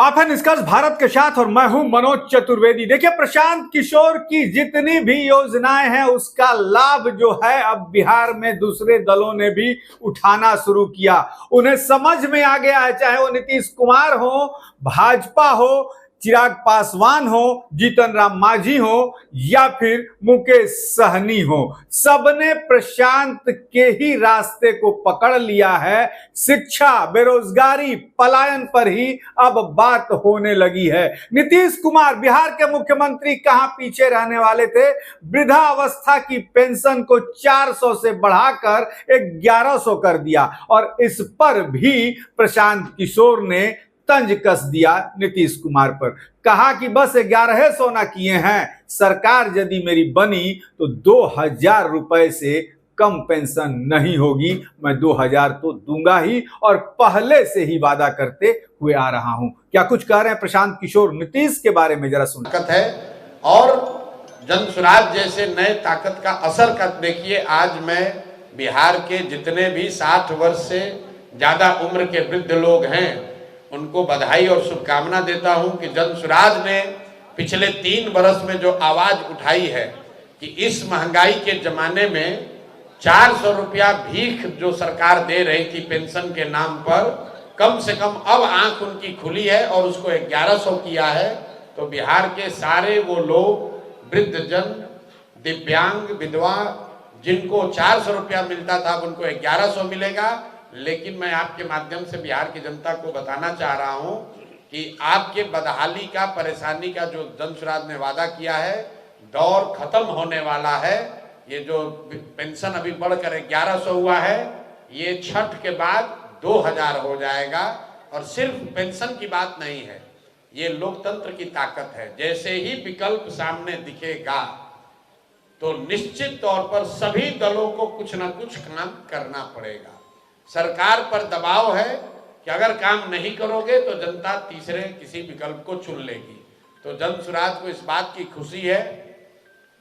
आप हैं निष्कर्ष भारत के साथ और मैं हूं मनोज चतुर्वेदी। देखिए, प्रशांत किशोर की जितनी भी योजनाएं हैं उसका लाभ जो है अब बिहार में दूसरे दलों ने भी उठाना शुरू किया। उन्हें समझ में आ गया है, चाहे वो नीतीश कुमार हो, भाजपा हो, चिराग पासवान हो, जीतन राम मांझी हो या फिर मुकेश सहनी हो, सबने प्रशांत के ही रास्ते को पकड़ लिया है। शिक्षा, बेरोजगारी, पलायन पर ही अब बात होने लगी है। नीतीश कुमार बिहार के मुख्यमंत्री कहां पीछे रहने वाले थे। वृद्धावस्था की पेंशन को 400 से बढ़ाकर 1100 कर दिया और इस पर भी प्रशांत किशोर ने तंज कस दिया नीतीश कुमार पर। कहा कि बस 1100 ना किए हैं, सरकार यदि मेरी बनी तो 2000 रुपए से कम पेंशन नहीं होगी, मैं 2000 तो दूंगा ही और पहले से ही वादा करते हुए आ रहा हूं। क्या कुछ कह रहे हैं प्रशांत किशोर नीतीश के बारे में, जरा सुन। ताकत है और जनसुराज जैसे नए ताकत का असर का देखिए। आज मैं बिहार के जितने भी 60 वर्ष से ज्यादा उम्र के वृद्ध लोग हैं उनको बधाई और शुभकामना देता हूं कि जनसुराज ने पिछले 3 वर्ष में जो आवाज उठाई है कि इस महंगाई के जमाने में 400 रुपया भीख जो सरकार दे रही थी पेंशन के नाम पर, कम से कम अब आंख उनकी खुली है और उसको 1100 किया है। तो बिहार के सारे वो लोग, वृद्धजन, दिव्यांग, विधवा, जिनको 400 रुपया मिलता था उनको 1100 मिलेगा। लेकिन मैं आपके माध्यम से बिहार की जनता को बताना चाह रहा हूं कि आपके बदहाली का, परेशानी का जो जनसुराज ने वादा किया है, दौर खत्म होने वाला है। ये जो पेंशन अभी बढ़कर 1100 हुआ है, ये छठ के बाद 2000 हो जाएगा। और सिर्फ पेंशन की बात नहीं है, ये लोकतंत्र की ताकत है। जैसे ही विकल्प सामने दिखेगा तो निश्चित तौर पर सभी दलों को कुछ ना कुछ काम करना पड़ेगा। सरकार पर दबाव है कि अगर काम नहीं करोगे तो जनता तीसरे किसी विकल्प को चुन लेगी। तो जनसुराज को इस बात की खुशी है,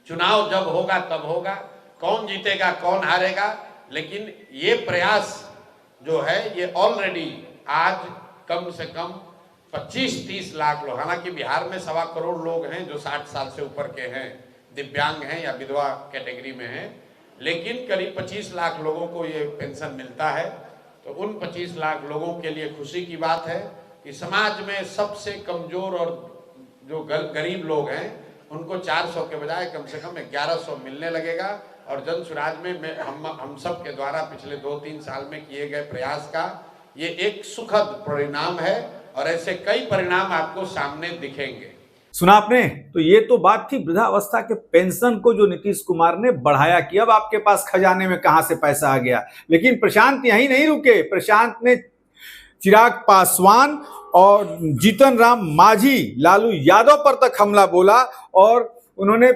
चुनाव जब होगा तब होगा, कौन जीतेगा कौन हारेगा, लेकिन ये प्रयास जो है ये ऑलरेडी आज कम से कम 25-30 लाख लोग, हालांकि बिहार में 1.25 करोड़ लोग हैं जो 60 साल से ऊपर के हैं, दिव्यांग हैं या विधवा कैटेगरी में हैं, लेकिन करीब 25 लाख लोगों को ये पेंशन मिलता है। तो उन 25 लाख लोगों के लिए खुशी की बात है कि समाज में सबसे कमजोर और जो गरीब लोग हैं उनको 400 के बजाय कम से कम 1100 मिलने लगेगा। और जनसुराज में हम सब के द्वारा पिछले 2-3 साल में किए गए प्रयास का ये एक सुखद परिणाम है और ऐसे कई परिणाम आपको सामने दिखेंगे। सुना आपने? तो ये तो बात थी वृद्धावस्था के पेंशन को जो नीतीश कुमार ने बढ़ाया कि अब आपके पास खजाने में कहां से पैसा आ गया। लेकिन प्रशांत यहीं नहीं रुके। प्रशांत ने चिराग पासवान और जीतन राम मांझी, लालू यादव पर तक हमला बोला और उन्होंने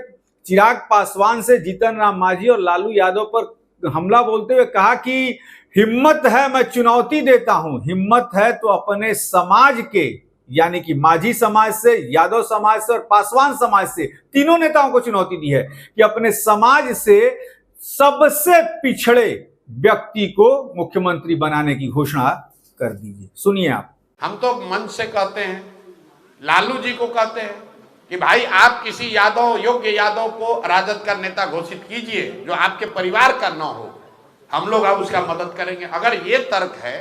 चिराग पासवान से जीतन राम मांझी और लालू यादव पर हमला बोलते हुए कहा कि हिम्मत है मैं चुनौती देता हूं, हिम्मत है तो अपने समाज के, यानी कि मांझी समाज से, यादव समाज से और पासवान समाज से, तीनों नेताओं को चुनौती दी है कि अपने समाज से सबसे पिछड़े व्यक्ति को मुख्यमंत्री बनाने की घोषणा कर दीजिए। सुनिए आप। हम तो मंच से कहते हैं, लालू जी को कहते हैं कि भाई आप किसी यादव, योग्य यादव को राजद का नेता घोषित कीजिए जो आपके परिवार का न हो, हम लोग अब उसका मदद करेंगे। अगर ये तर्क है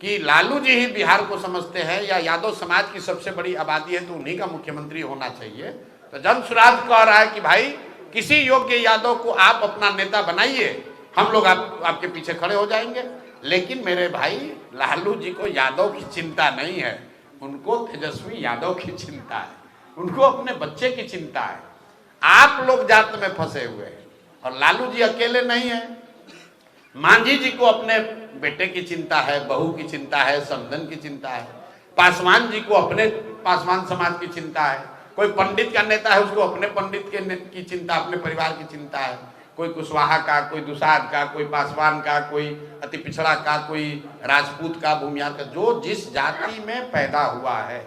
कि लालू जी ही बिहार को समझते हैं या यादव समाज की सबसे बड़ी आबादी है तो उन्हीं का मुख्यमंत्री होना चाहिए, तो जनसुराज कह रहा है कि भाई किसी योग्य यादव को आप अपना नेता बनाइए, हम लोग आपके पीछे खड़े हो जाएंगे। लेकिन मेरे भाई, लालू जी को यादव की चिंता नहीं है, उनको तेजस्वी यादव की चिंता है, उनको अपने बच्चे की चिंता है। आप लोग जात में फंसे हुए हैं और लालू जी अकेले नहीं है। मांझी जी को अपने बेटे की चिंता है, बहू की चिंता है, समधन की चिंता है। पासवान जी को अपने पासवान समाज की चिंता है। कोई पंडित का नेता है, उसको अपने पंडित की चिंता, अपने परिवार की चिंता है। कोई कुशवाहा का, कोई दुसाद का, कोई पासवान का, कोई अति पिछड़ा का, कोई राजपूत का, भूमियार का, जो जिस जाति में पैदा हुआ है।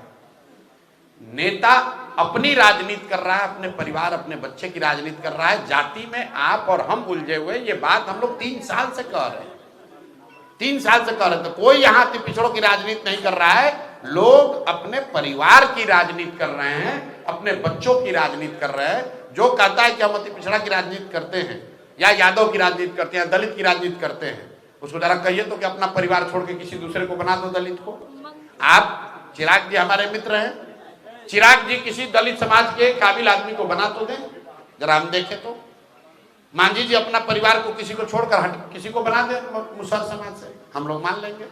नेता अपनी राजनीति कर रहा है, अपने परिवार, अपने बच्चे की राजनीति कर रहा है। जाति में आप और हम उलझे हुए, ये बात हम लोग 3 साल से कह रहे हैं, 3 साल से कह रहे थे। कोई यहाँ पिछड़ों की राजनीति नहीं कर रहा है। लोग अपने परिवार की राजनीति कर रहे हैं, अपने बच्चों की राजनीति कर रहे हैं। जो कहता है कि हम अति पिछड़ा की राजनीति करते हैं या यादव की राजनीति करते हैं, दलित की राजनीति करते हैं, उसको जरा कहिए तो कि अपना परिवार छोड़ के किसी दूसरे को बना दो दलित को। आप चिराग जी हमारे मित्र हैं, चिराग जी किसी दलित समाज के काबिल आदमी को बना तो दें, जरा हम देखें तो। मांझी जी अपना परिवार को किसी को छोड़कर किसी को बना दे मुसहर समाज से, हम लोग मान लेंगे।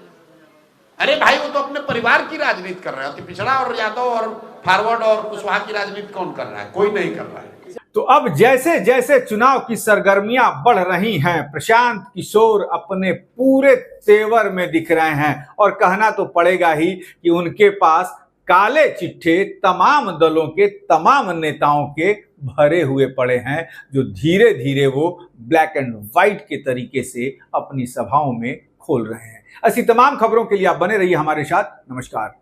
अरे भाई वो तो अपने परिवार की राजनीति कर रहे हैं। अति पिछड़ा और यादव और फॉरवर्ड और कुशवाहा की राजनीति कौन कर रहा है? कोई नहीं कर रहा है। तो अब जैसे जैसे चुनाव की सरगर्मियां बढ़ रही हैं, प्रशांत किशोर अपने पूरे तेवर में दिख रहे हैं और कहना तो पड़ेगा ही कि उनके पास काले चिट्ठे तमाम दलों के तमाम नेताओं के भरे हुए पड़े हैं, जो धीरे धीरे वो ब्लैक एंड व्हाइट के तरीके से अपनी सभाओं में खोल रहे हैं। ऐसी तमाम खबरों के लिए आप बने रहिए हमारे साथ। नमस्कार।